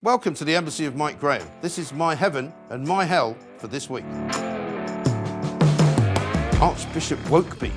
Welcome to the Embassy of Mike Graham. This is my heaven and my hell for this week. Archbishop Wokeby.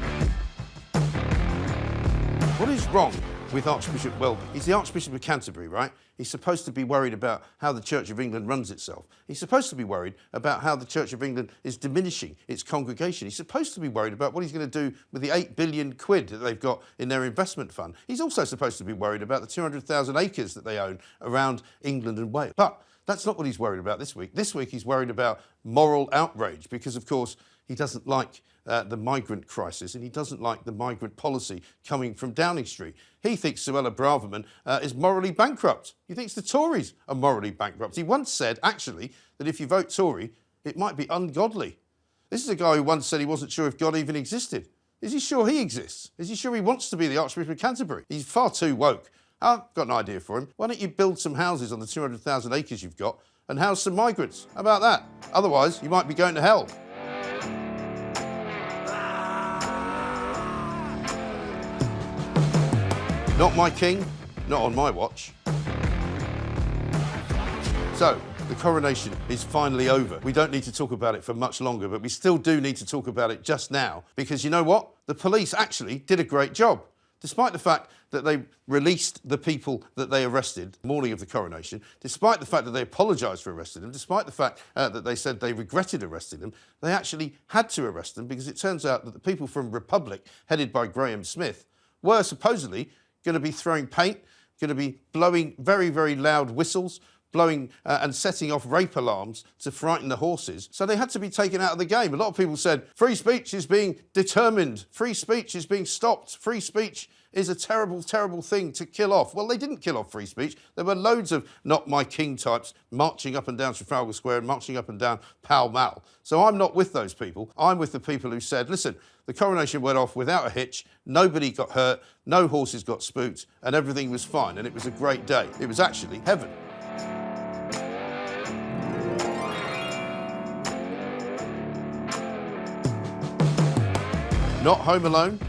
What is wrong with Archbishop Welby? He's the Archbishop of Canterbury, right? He's supposed to be worried about how the Church of England runs itself. He's supposed to be worried about how the Church of England is diminishing its congregation. He's supposed to be worried about what he's going to do with the 8 billion quid that they've got in their investment fund. He's also supposed to be worried about the 200,000 acres that they own around England and Wales. But that's not what he's worried about this week. This week he's worried about moral outrage because, of course, he doesn't like the migrant crisis and he doesn't like the migrant policy coming from Downing Street. He thinks Suella Braverman is morally bankrupt. He thinks the Tories are morally bankrupt. He once said, actually, that if you vote Tory, it might be ungodly. This is a guy who once said he wasn't sure if God even existed. Is he sure he exists? Is he sure he wants to be the Archbishop of Canterbury? He's far too woke. I've got an idea for him. Why don't you build some houses on the 200,000 acres you've got and house some migrants? How about that? Otherwise, you might be going to hell. Not my king, not on my watch. So, the coronation is finally over. We don't need to talk about it for much longer, but we still do need to talk about it just now, because you know what? The police actually did a great job. Despite the fact that they released the people that they arrested the morning of the coronation, despite the fact that they apologised for arresting them, despite the fact that they said they regretted arresting them, they actually had to arrest them because it turns out that the people from Republic, headed by Graham Smith, were supposedly going to be throwing paint, going to be blowing very, very loud whistles, blowing and setting off rape alarms to frighten the horses. So they had to be taken out of the game. A lot of people said, free speech is being determined, free speech is being stopped, free speech is a terrible, terrible thing to kill off. Well, they didn't kill off free speech. There were loads of not my king types marching up and down Trafalgar Square and marching up and down Pall Mall. So I'm not with those people. I'm with the people who said, listen, the coronation went off without a hitch, nobody got hurt, no horses got spooked, and everything was fine, and it was a great day. It was actually heaven. Not Home Alone.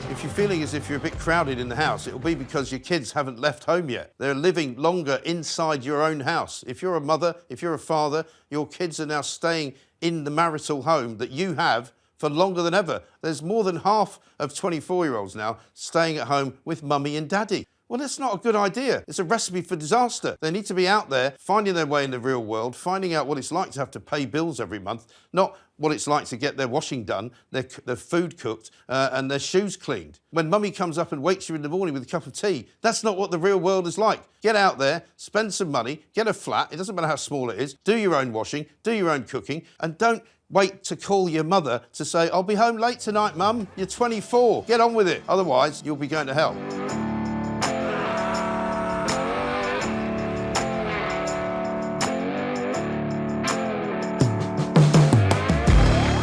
If you're feeling as if you're a bit crowded in the house, it'll be because your kids haven't left home yet. They're living longer inside your own house. If you're a mother, if you're a father, your kids are now staying in the marital home that you have for longer than ever. There's more than half of 24-year-olds now staying at home with mummy and daddy. Well, that's not a good idea. It's a recipe for disaster. They need to be out there, finding their way in the real world, finding out what it's like to have to pay bills every month, not what it's like to get their washing done, their food cooked, and their shoes cleaned. When mummy comes up and wakes you in the morning with a cup of tea, that's not what the real world is like. Get out there, spend some money, get a flat, it doesn't matter how small it is, do your own washing, do your own cooking, and don't wait to call your mother to say, I'll be home late tonight, mum, you're 24. Get on with it, otherwise you'll be going to hell.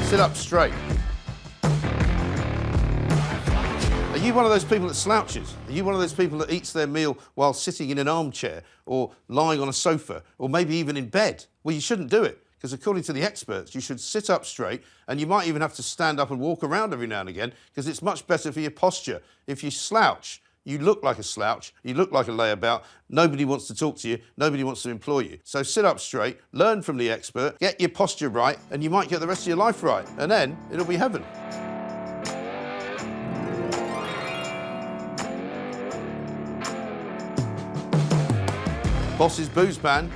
Sit up straight. Are you one of those people that slouches? Are you one of those people that eats their meal while sitting in an armchair or lying on a sofa or maybe even in bed? Well, you shouldn't do it because according to the experts, you should sit up straight and you might even have to stand up and walk around every now and again because it's much better for your posture. If you slouch, you look like a slouch, you look like a layabout, nobody wants to talk to you, nobody wants to employ you. So sit up straight, learn from the expert, get your posture right, and you might get the rest of your life right. And then it'll be heaven. Boss's booze ban.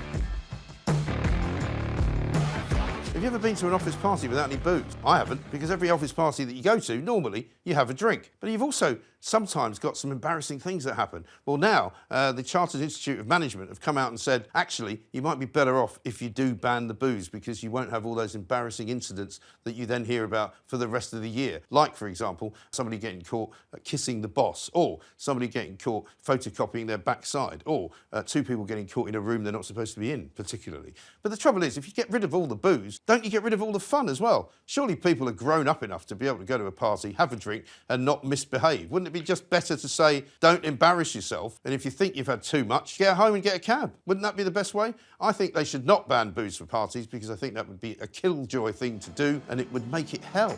Have you ever been to an office party without any booze? I haven't, because every office party that you go to, normally, you have a drink. But you've also sometimes got some embarrassing things that happen. Well, now, the Chartered Institute of Management have come out and said, actually, you might be better off if you do ban the booze because you won't have all those embarrassing incidents that you then hear about for the rest of the year. Like, for example, somebody getting caught kissing the boss, or somebody getting caught photocopying their backside, or two people getting caught in a room they're not supposed to be in, particularly. But the trouble is, if you get rid of all the booze, don't you get rid of all the fun as well? Surely people are grown up enough to be able to go to a party, have a drink, and not misbehave. Wouldn't it be just better to say, don't embarrass yourself, and if you think you've had too much, get home and get a cab? Wouldn't that be the best way? I think they should not ban booze for parties because I think that would be a killjoy thing to do, and it would make it hell.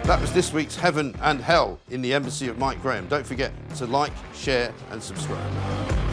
That was this week's Heaven and Hell in the Embassy of Mike Graham. Don't forget to like, share and subscribe.